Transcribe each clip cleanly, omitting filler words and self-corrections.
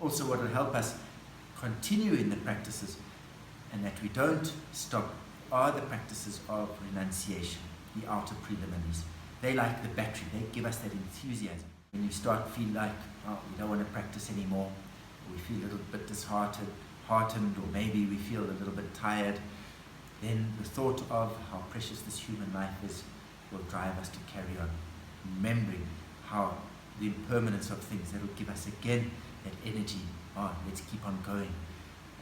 Also, what will help us continue in the practices and that we don't stop are the practices of renunciation, the outer preliminaries. They like the battery, they give us that enthusiasm. When you start feel like, oh, we don't want to practice anymore, or we feel a little bit disheartened, or maybe we feel a little bit tired, then the thought of how precious this human life is will drive us to carry on, remembering how the impermanence of things, that will give us again that energy. Oh, let's keep on going.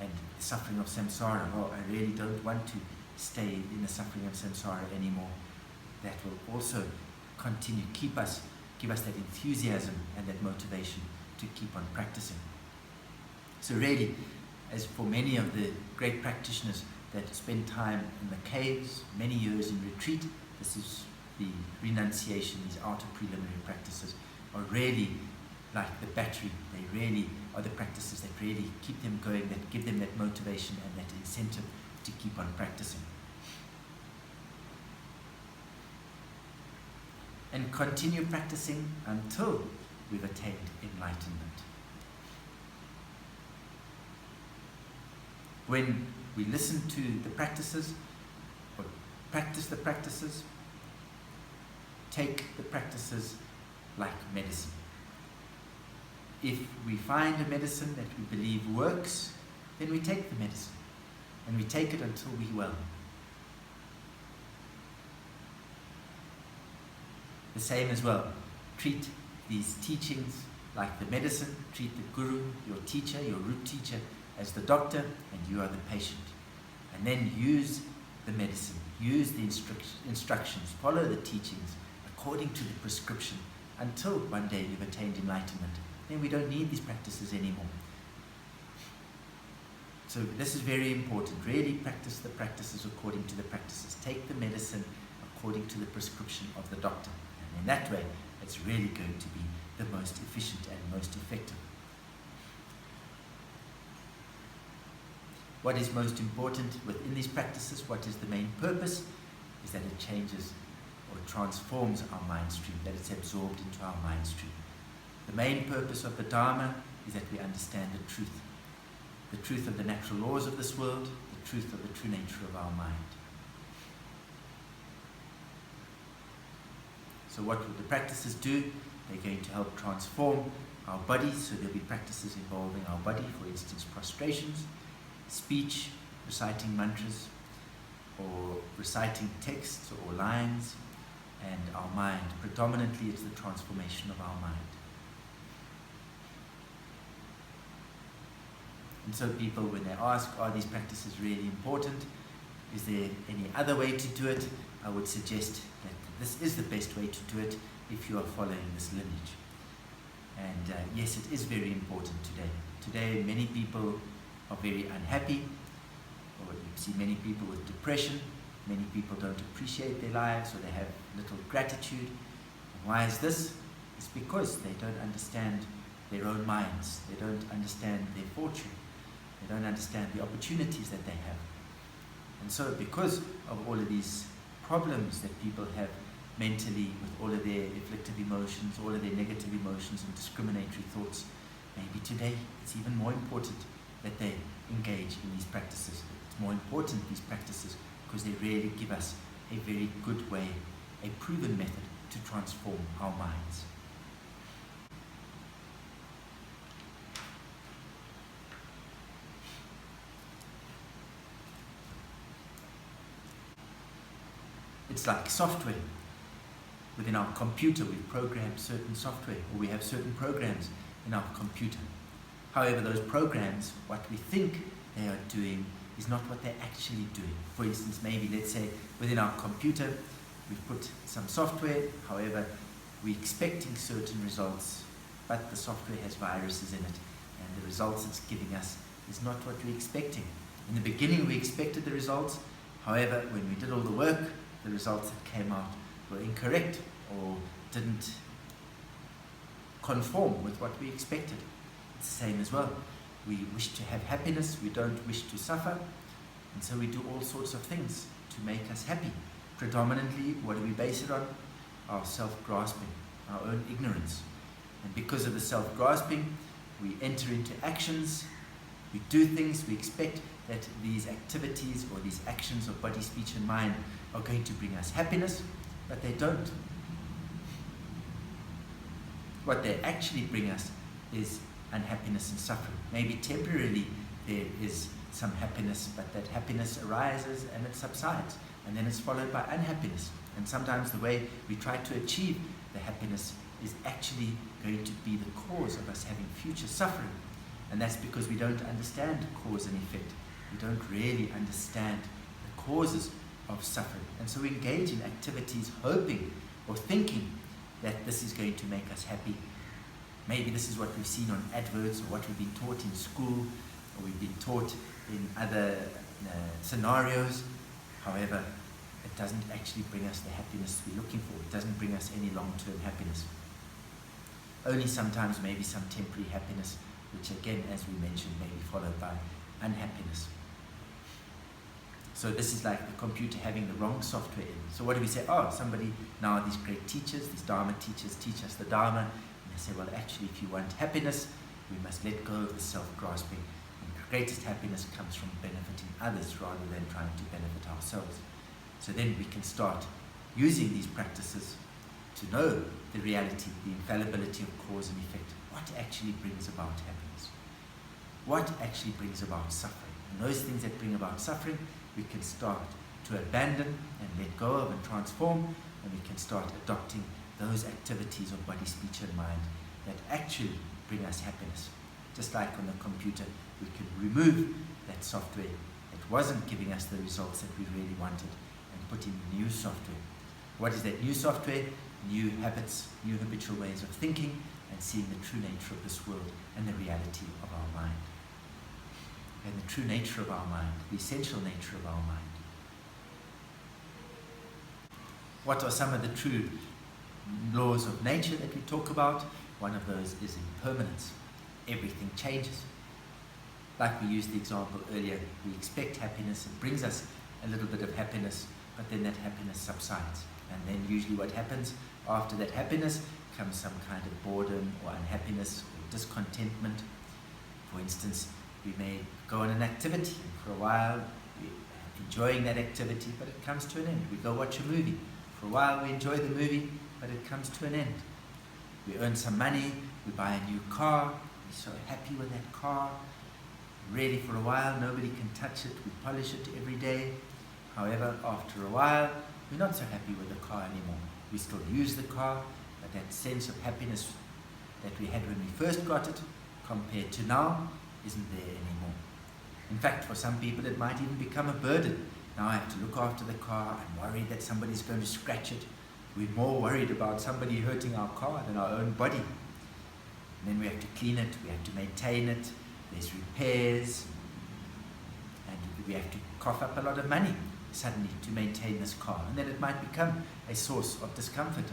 And the suffering of samsara, oh, I really don't want to stay in the suffering of samsara anymore. That will also continue, give us that enthusiasm and that motivation to keep on practicing. So really, as for many of the great practitioners that spend time in the caves, many years in retreat, this is the renunciation, these outer preliminary practices are really like the battery. They really are the practices that really keep them going, that give them that motivation and that incentive to keep on practicing. And continue practicing until we've attained enlightenment. When we listen to the practices, or practice the practices, take the practices like medicine. If we find a medicine that we believe works, then we take the medicine, and we take it until we're well. The same as well. Treat these teachings like the medicine. Treat the guru, your teacher, your root teacher, as the doctor, and you are the patient. And then use the medicine, use the instructions, follow the teachings according to the prescription until one day you've attained enlightenment. Then we don't need these practices anymore. So this is very important. Really practice the practices according to the practices. Take the medicine according to the prescription of the doctor. And in that way, it's really going to be the most efficient and most effective. What is most important within these practices, what is the main purpose, is that it changes or transforms our mind stream, that it's absorbed into our mind stream. The main purpose of the Dharma is that we understand the truth of the natural laws of this world, the truth of the true nature of our mind. So what will the practices do? They're going to help transform our body, so there'll be practices involving our body, for instance, prostrations, speech, reciting mantras, or reciting texts or lines, and our mind. Predominantly, it's the transformation of our mind. And so people, when they ask, are these practices really important? Is there any other way to do it? I would suggest that this is the best way to do it if you are following this lineage. And yes, it is very important today. Today, many people are very unhappy, or you see many people with depression. Many people don't appreciate their lives, or they have little gratitude. And why is this? It's because they don't understand their own minds. They don't understand their fortune. They don't understand the opportunities that they have. And so because of all of these problems that people have mentally, with all of their afflictive emotions, all of their negative emotions and discriminatory thoughts, maybe today it's even more important that they engage in these practices. It's more important, these practices, because they really give us a very good way, a proven method to transform our minds. It's like software. Within our computer, we've programmed certain software, or we have certain programs in our computer. However, those programs, what we think they are doing is not what they're actually doing. For instance, maybe let's say within our computer, we've put some software, however, we're expecting certain results, but the software has viruses in it, and the results it's giving us is not what we're expecting. In the beginning, we expected the results, however, when we did all the work, the results that came out were incorrect or didn't conform with what we expected. It's the same as well. We wish to have happiness, we don't wish to suffer, and so we do all sorts of things to make us happy. Predominantly, what do we base it on? Our self-grasping, our own ignorance. And because of the self-grasping, we enter into actions, we do things, we expect that these activities or these actions of body, speech and mind are going to bring us happiness, but they don't. What they actually bring us is unhappiness and suffering. Maybe temporarily there is some happiness, but that happiness arises and it subsides, and then it's followed by unhappiness. And sometimes the way we try to achieve the happiness is actually going to be the cause of us having future suffering. And that's because we don't understand cause and effect. We don't really understand the causes of suffering. And so we engage in activities hoping or thinking that this is going to make us happy. Maybe this is what we've seen on adverts, or what we've been taught in school, or we've been taught in other scenarios. However, it doesn't actually bring us the happiness we're looking for. It doesn't bring us any long-term happiness. Only sometimes maybe some temporary happiness, which again, as we mentioned, may be followed by unhappiness. So this is like the computer having the wrong software in. So what do we say? Oh, somebody, now these great teachers, these Dharma teachers teach us the Dharma. And they say, well, actually, if you want happiness, we must let go of the self-grasping. And the greatest happiness comes from benefiting others rather than trying to benefit ourselves. So then we can start using these practices to know the reality, the infallibility of cause and effect. What actually brings about happiness? What actually brings about suffering? And those things that bring about suffering, we can start to abandon and let go of and transform, and we can start adopting those activities of body, speech and mind that actually bring us happiness. Just like on the computer, we can remove that software that wasn't giving us the results that we really wanted and put in new software. What is that new software? New habits, new habitual ways of thinking, and seeing the true nature of this world and the reality of our mind. And the true nature of our mind, the essential nature of our mind. What are some of the true laws of nature that we talk about? One of those is impermanence. Everything changes. Like we used the example earlier, we expect happiness, it brings us a little bit of happiness, but then that happiness subsides. And then usually what happens after that happiness comes some kind of boredom or unhappiness or discontentment. For instance, we may go on an activity, and for a while we're enjoying that activity, but it comes to an end. We go watch a movie. For a while we enjoy the movie, but it comes to an end. We earn some money, we buy a new car, we're so happy with that car. Really for a while, nobody can touch it, we polish it every day. However, after a while, we're not so happy with the car anymore. We still use the car, but that sense of happiness that we had when we first got it, compared to now, isn't there anymore. In fact, for some people it might even become a burden. Now I have to look after the car, I'm worried that somebody's going to scratch it. We're more worried about somebody hurting our car than our own body. And then we have to clean it, we have to maintain it, there's repairs, and we have to cough up a lot of money suddenly to maintain this car. And then it might become a source of discomfort,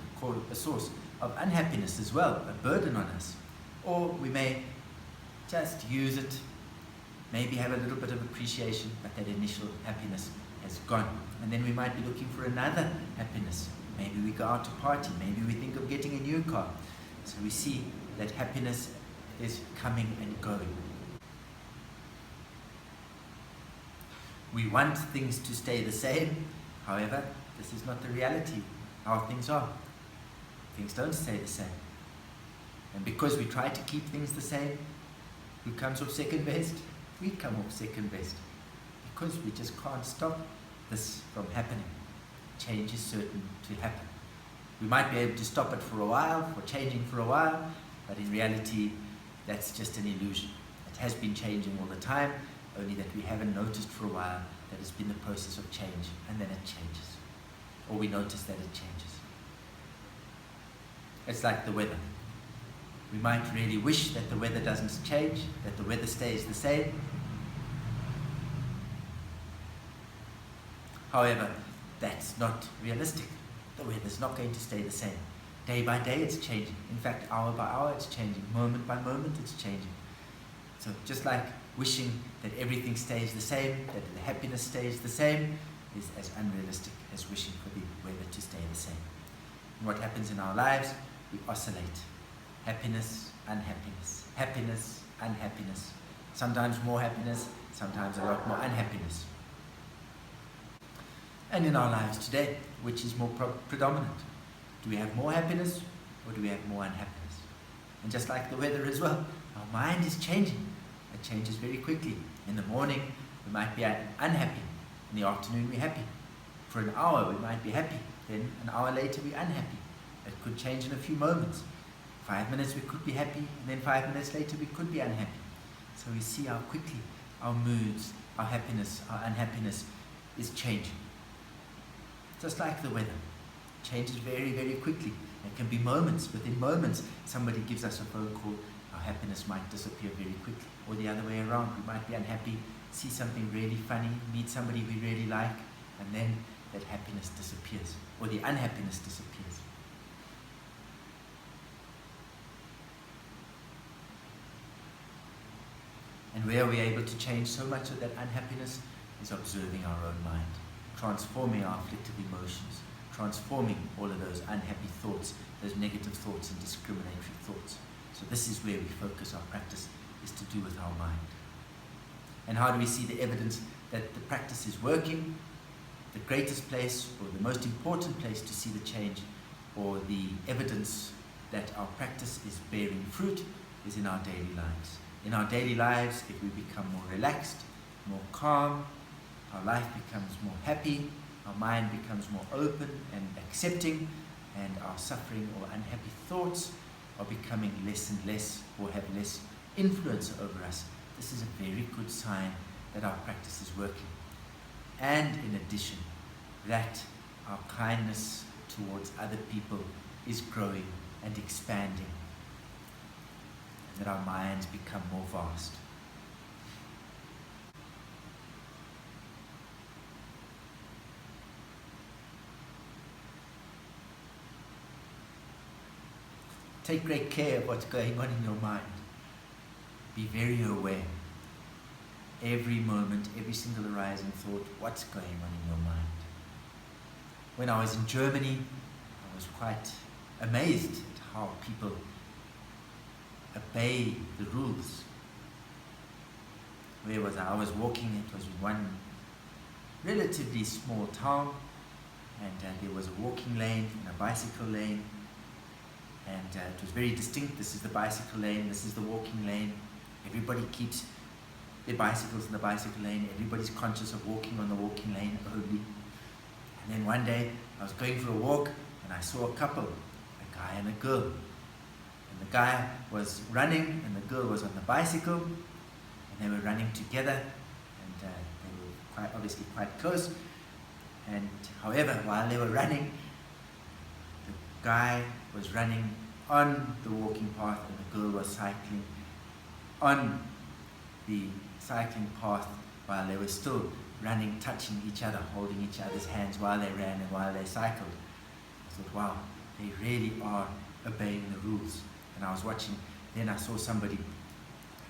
a source of unhappiness as well, a burden on us. Or we may just use it, maybe have a little bit of appreciation, but that initial happiness has gone. And then we might be looking for another happiness. Maybe we go out to party, maybe we think of getting a new car. So we see that happiness is coming and going. We want things to stay the same. However, this is not the reality, how things are. Things don't stay the same. And because we try to keep things the same, who comes off second best? We come off second best. Because we just can't stop this from happening. Change is certain to happen. We might be able to stop it for a while, for changing for a while, but in reality, that's just an illusion. It has been changing all the time, only that we haven't noticed for a while that it's been the process of change, and then it changes. Or we notice that it changes. It's like the weather. We might really wish that the weather doesn't change, that the weather stays the same. However, that's not realistic. The weather's not going to stay the same. Day by day it's changing. In fact, hour by hour it's changing. Moment by moment it's changing. So just like wishing that everything stays the same, that the happiness stays the same, is as unrealistic as wishing for the weather to stay the same. And what happens in our lives? We oscillate. Happiness, unhappiness. Happiness, unhappiness. Sometimes more happiness, sometimes a lot more unhappiness. And in our lives today, which is more predominant? Do we have more happiness or do we have more unhappiness? And just like the weather as well, our mind is changing. It changes very quickly. In the morning, we might be unhappy. In the afternoon, we're happy. For an hour, we might be happy. Then an hour later, we're unhappy. It could change in a few moments. 5 minutes, we could be happy. And then 5 minutes later, we could be unhappy. So we see how quickly our moods, our happiness, our unhappiness is changing. Just like the weather. It changes very, very quickly. It can be moments. Within moments, somebody gives us a phone call. Our happiness might disappear very quickly. Or the other way around. We might be unhappy, see something really funny, meet somebody we really like, and then that happiness disappears. Or the unhappiness disappears. And where are we able to change so much of that unhappiness is observing our own mind, transforming our afflictive emotions, transforming all of those unhappy thoughts, those negative thoughts and discriminatory thoughts. So this is where we focus our practice, is to do with our mind. And how do we see the evidence that the practice is working? The greatest place, or the most important place to see the change, or the evidence that our practice is bearing fruit, is in our daily lives. In our daily lives, if we become more relaxed, more calm, our life becomes more happy, our mind becomes more open and accepting, and our suffering or unhappy thoughts are becoming less and less, or have less influence over us. This is a very good sign that our practice is working. And in addition, that our kindness towards other people is growing and expanding, and that our minds become more vast. Take great care of what's going on in your mind. Be very aware. Every moment, every single arising thought, what's going on in your mind. When I was in Germany, I was quite amazed at how people obey the rules. Where was I? I was walking, it was in one relatively small town, and there was a walking lane and a bicycle lane, and it was very distinct. This is the bicycle lane, this is the walking lane. Everybody keeps their bicycles in the bicycle lane. Everybody's conscious of walking on the walking lane only. And then one day, I was going for a walk, and I saw a couple, a guy and a girl. And the guy was running, and the girl was on the bicycle, and they were running together, and they were obviously quite close. And however, while they were running, the guy was running on the walking path, and the girl was cycling on the cycling path while they were still running, touching each other, holding each other's hands while they ran and while they cycled. I thought, wow, they really are obeying the rules. And I was watching, then I saw somebody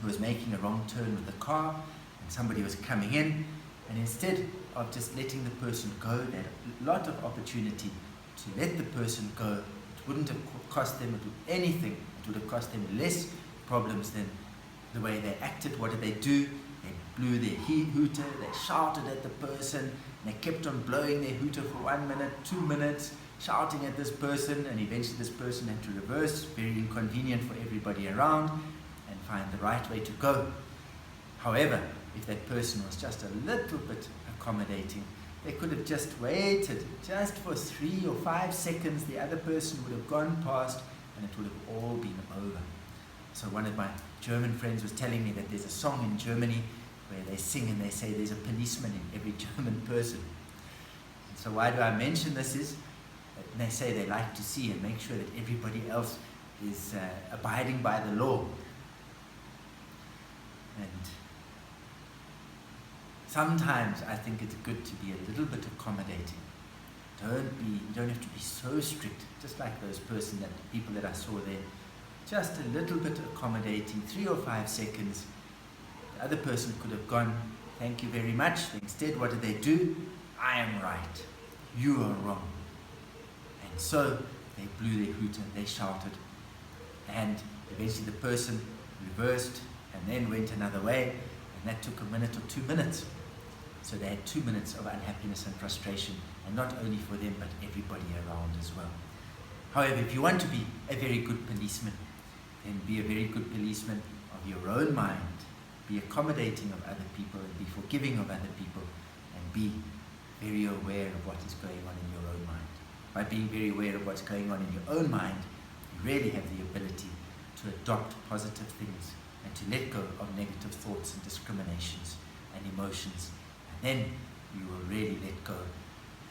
who was making a wrong turn with the car, and somebody was coming in, and instead of just letting the person go, they had a lot of opportunity to let the person go. It wouldn't have cost them anything. It would have cost them less problems than the way they acted. What did they do? They blew their hooter, they shouted at the person, and they kept on blowing their hooter for 1 minute, 2 minutes, shouting at this person, and eventually this person had to reverse, very inconvenient for everybody around, and find the right way to go. However, if that person was just a little bit accommodating, they could have just waited just for 3 or 5 seconds. The other person would have gone past, and it would have all been over. So one of my German friends was telling me that there's a song in Germany where they sing and they say there's a policeman in every German person. And so why do I mention this is that they say they like to see and make sure that everybody else is abiding by the law. And sometimes I think it's good to be a little bit accommodating. You don't have to be so strict, just like those people that I saw there. Just a little bit accommodating, 3 or 5 seconds. The other person could have gone, thank you very much. Instead, what did they do? I am right. You are wrong. And so they blew their hooter, they shouted. And eventually the person reversed, and then went another way, and that took a minute or 2 minutes. So they had 2 minutes of unhappiness and frustration, and not only for them, but everybody around as well. However, if you want to be a very good policeman, then be a very good policeman of your own mind. Be accommodating of other people, and be forgiving of other people, and be very aware of what is going on in your own mind. By being very aware of what's going on in your own mind, you really have the ability to adopt positive things and to let go of negative thoughts and discriminations and emotions. And then you will really let go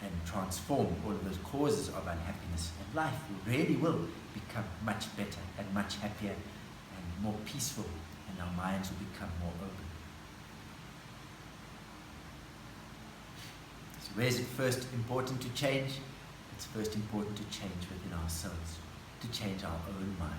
and transform all of those causes of unhappiness. And life really will become much better and much happier and more peaceful, and our minds will become more open. So where is it first important to change? It's first important to change within ourselves, to change our own mind.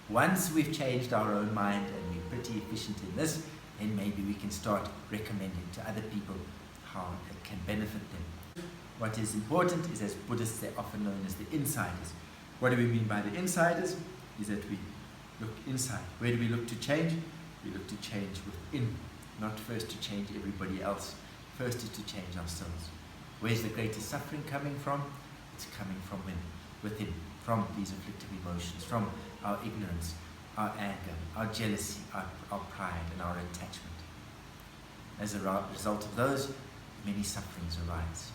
Once we've changed our own mind and we're pretty efficient in this, then maybe we can start recommending to other people how it can benefit them. What is important is, as Buddhists, they're often known as the insiders. What do we mean by the insiders? Is that we look inside. Where do we look to change? We look to change within, not first to change everybody else. First is to change ourselves. Where's the greatest suffering coming from? It's coming from within, from these afflictive emotions, from our ignorance, our anger, our jealousy, our pride, and our attachment. As a result of those, many sufferings arise.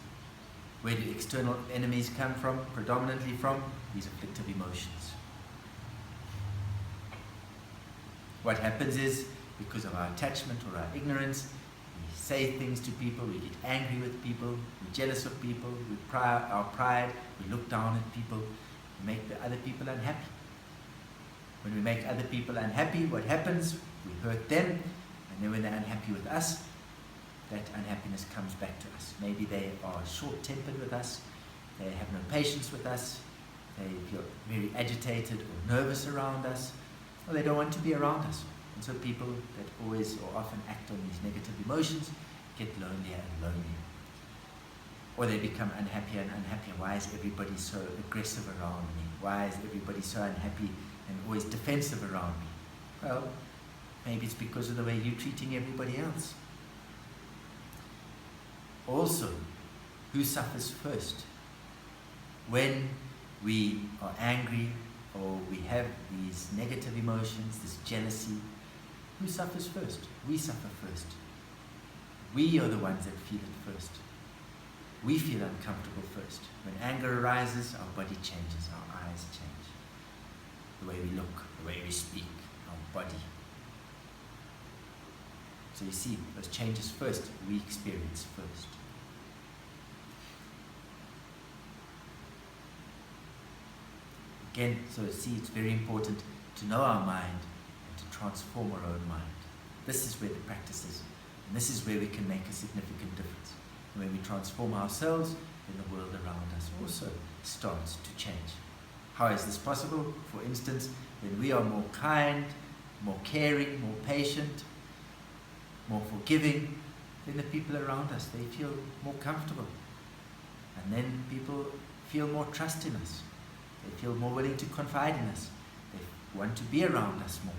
Where do external enemies come from? Predominantly from these afflictive emotions. What happens is, because of our attachment or our ignorance, we say things to people, we get angry with people, we're jealous of people, our pride, we look down at people, we make the other people unhappy. When we make other people unhappy, what happens? We hurt them, and then when they're unhappy with us, that unhappiness comes back to us. Maybe they are short-tempered with us, they have no patience with us, they feel very agitated or nervous around us, or they don't want to be around us. And so people that always or often act on these negative emotions get lonelier and lonelier. Or they become unhappier and unhappier. Why is everybody so aggressive around me? Why is everybody so unhappy and always defensive around me? Well, maybe it's because of the way you're treating everybody else. Also, who suffers first? When we are angry or we have these negative emotions, this jealousy, who suffers first? We suffer first. We are the ones that feel it first. We feel uncomfortable first. When anger arises, our body changes, our eyes change. The way we look, the way we speak, our body. So you see, those changes first, we experience first. Again, so see, it's very important to know our mind and to transform our own mind. This is where the practice is, and this is where we can make a significant difference. And when we transform ourselves, then the world around us also starts to change. How is this possible? For instance, when we are more kind, more caring, more patient, more forgiving, then the people around us, they feel more comfortable. And then people feel more trust in us. They feel more willing to confide in us. They want to be around us more.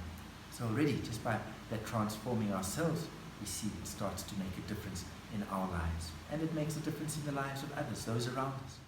So already, just by that transforming ourselves, we see it starts to make a difference in our lives. And it makes a difference in the lives of others, those around us.